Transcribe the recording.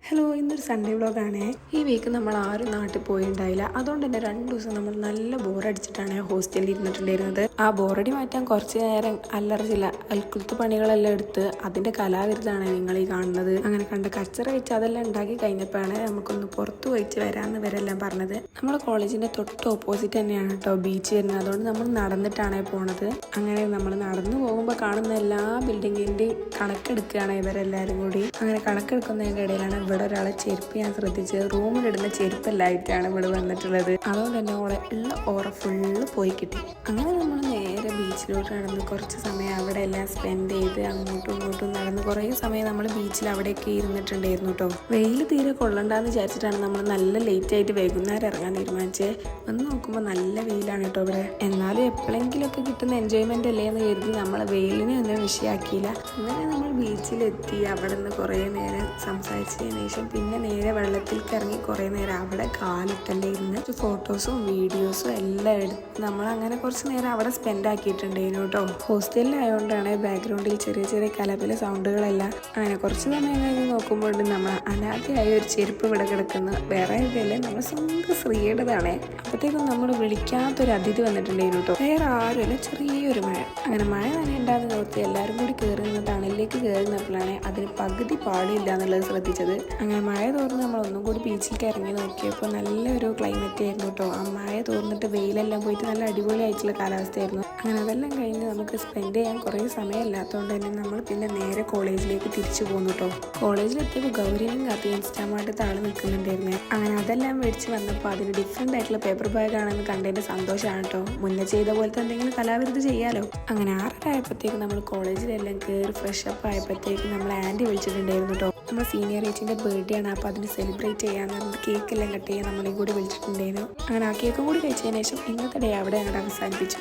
Hello, ഇന്നൊരു Sunday വ്ളോഗാണ്. ഈ വീക്ക് നമ്മൾ ആരും നാട്ടിൽ പോയിണ്ടായില്ല. അതുകൊണ്ട് തന്നെ 2 ദിവസം നമ്മൾ നല്ല ബോറടിച്ചിട്ടാണ് ഹോസ്റ്റലിൽ ഇരുന്നിട്ടുണ്ടായിരുന്നത്. ആ ബോറടി മാറ്റാൻ കുറച്ച് നേരം അല്ലറച്ചില്ല അൽക്കുലത്ത് പണികളെല്ലാം എടുത്ത് അതിന്റെ കലാവിരുതാണ് നിങ്ങൾ ഈ കാണുന്നത്. അങ്ങനെ കണ്ട് കച്ചറ വെച്ച് അതെല്ലാം ഉണ്ടാക്കി കഴിഞ്ഞപ്പോഴാണ് നമുക്കൊന്ന് പുറത്തു പോയിച്ച് വരാമെന്ന് ഇവരെല്ലാം പറഞ്ഞത്. നമ്മുടെ കോളേജിന്റെ തൊട്ട് ഓപ്പോസിറ്റ് തന്നെയാണ് കേട്ടോ ബീച്ച് വരുന്നത്. അതുകൊണ്ട് നമ്മൾ നടന്നിട്ടാണ് പോണത്. അങ്ങനെ നമ്മൾ നടന്നു പോകുമ്പോൾ കാണുന്ന എല്ലാ ബിൽഡിങ്ങിന്റെയും കണക്കെടുക്കുകയാണ് ഇവരെല്ലാവരും കൂടി. അങ്ങനെ കണക്കെടുക്കുന്നതിന്റെ ഇടയിലാണ് ഇവിടെ ഒരാളെ ചെരുപ്പ് ഞാൻ ശ്രദ്ധിച്ച് റൂമിലിടുന്ന ചെരുപ്പല്ലായിട്ടാണ് ഇവിടെ വന്നിട്ടുള്ളത്. അതുകൊണ്ട് തന്നെ ഓളെ ഉള്ള ഓറ ഫുള്ള് പോയി കിട്ടി. അങ്ങനെ നമ്മൾ നേരെ ബീച്ചിലോട്ട് നടന്ന് കുറച്ച് സമയം അവിടെ എല്ലാം സ്പെൻഡ് ചെയ്ത് അങ്ങോട്ടും ഇങ്ങോട്ടും നടന്ന് കുറേ സമയം നമ്മൾ ബീച്ചിൽ അവിടെയൊക്കെ ഇരുന്നിട്ടുണ്ടായിരുന്നു കേട്ടോ. വെയിൽ തീരെ കൊള്ളണ്ടെന്ന് വിചാരിച്ചിട്ടാണ് നമ്മൾ നല്ല ലേറ്റ് ആയിട്ട് വൈകുന്നേരം ഇറങ്ങാൻ തീരുമാനിച്ചത്. വന്ന് നോക്കുമ്പോൾ നല്ല വെയിലാണ് കേട്ടോ ഇവിടെ. എന്നാലും എപ്പോഴെങ്കിലുമൊക്കെ കിട്ടുന്ന എൻജോയ്മെന്റ് അല്ലേ എന്ന് കരുതി നമ്മൾ വെയിലിനെ ഒന്നും വിഷയാക്കിയില്ല. അങ്ങനെ നമ്മൾ ബീച്ചിലെത്തി അവിടെ നിന്ന് കുറേ നേരം സംസാരിച്ചതിന് ശേഷം പിന്നെ നേരെ വെള്ളത്തിലേക്ക് ഇറങ്ങി കുറേ നേരം അവിടെ കാലിട്ടല്ലേ ഇരുന്ന് ഫോട്ടോസും വീഡിയോസും എല്ലാം എടുത്ത് നമ്മൾ അങ്ങനെ കുറച്ച് നേരം അവിടെ സ്പെൻഡ് ആക്കിയിട്ടുണ്ടായിരുന്നു കേട്ടോ. ഹോസ്റ്റലിലായതുകൊണ്ടാണ് ബാക്ക്ഗ്രൗണ്ടിൽ ചെറിയ ചെറിയ കലപില സൗണ്ടുകളെല്ലാം. അങ്ങനെ കുറച്ച് സമയം കഴിഞ്ഞ് നോക്കുമ്പോൾ നമ്മൾ അനാഥയായ ഒരു ചെരുപ്പ് ഇവിടെ കിടക്കുന്ന വേറെ ഇതല്ലേ നമ്മുടെ സ്വന്തം ശ്രീയുടേതാണ്. അപ്പോഴത്തേക്കും നമ്മൾ വിളിക്കാത്തൊരു അതിഥി വന്നിട്ടുണ്ടായിരുന്നു കേട്ടോ. വേറെ ആരുമല്ല, ചെറിയൊരു മഴ. അങ്ങനെ മഴ തന്നെ ഉണ്ടാകുന്ന നോക്കി എല്ലാവരും കൂടി കയറുന്ന ടണലിലേക്ക് കയറുന്നപ്പോഴാണ് അതിന് പകുതി പാടില്ല എന്നുള്ളത് ശ്രദ്ധിച്ചത്. അങ്ങനെ മഴ തോർന്ന് നമ്മൾ ഒന്നും കൂടി ബീച്ചിലേക്ക് ഇറങ്ങി നോക്കിയപ്പോൾ നല്ലൊരു ക്ലൈമറ്റ് ആയിരുന്നു കേട്ടോ. ആ മഴ തോർന്നിട്ട് വെയിലെല്ലാം പോയിട്ട് നല്ല അടിപൊളിയായിട്ടുള്ള കാലാവസ്ഥയായിരുന്നു. അങ്ങനെ അതെല്ലാം കഴിഞ്ഞ് നമുക്ക് സ്പെൻഡ് ചെയ്യാൻ കുറേ സമയമില്ലാത്തതുകൊണ്ട് തന്നെ നമ്മൾ പിന്നെ നേരെ കോളേജിലേക്ക് തിരിച്ചു പോന്നു കേട്ടോ. കോളേജിലെത്തിയപ്പോൾ ഗൗരിയും കാത്തി ഇൻസ്റ്റാമാർട്ട് താഴെ നിൽക്കുന്നുണ്ടായിരുന്നു. അങ്ങനെ അതെല്ലാം മേടിച്ച് വന്നപ്പോൾ അതിന് ഡിഫറെൻ്റ് ആയിട്ടുള്ള പേപ്പർ ബാഗ് ആണെന്ന് കണ്ടതിൻ്റെ സന്തോഷമാണ് കേട്ടോ. മുന്നേ ചെയ്ത പോലത്തെ എന്തെങ്കിലും കലാവിരുത് ചെയ്യാലോ. അങ്ങനെ 6:30 ആയപ്പോഴത്തേക്ക് നമ്മൾ കോളേജിലെല്ലാം കയറി ഫ്രഷ് അപ്പ് ആയപ്പോഴത്തേക്ക് നമ്മൾ ആൻറ്റി വിളിച്ചിട്ടുണ്ടായിരുന്നു കേട്ടോ. നമ്മൾ സീനിയർ ഏച്ചിൻ്റെ ബർത്ത്ഡേ ആണ്. അപ്പോൾ അതിന് സെലിബ്രേറ്റ് ചെയ്യാൻ പറഞ്ഞിട്ട് കേക്കെല്ലാം കട്ട് ചെയ്യാൻ നമ്മളെയും കൂടി വിളിച്ചിട്ടുണ്ടായിരുന്നു. അങ്ങനെ ആ കേക്കും കൂടി കഴിച്ചതിന് ശേഷം ഇന്നത്തെ ഡേ അവിടെ ഞങ്ങളുടെ അവസാനിപ്പിച്ചു.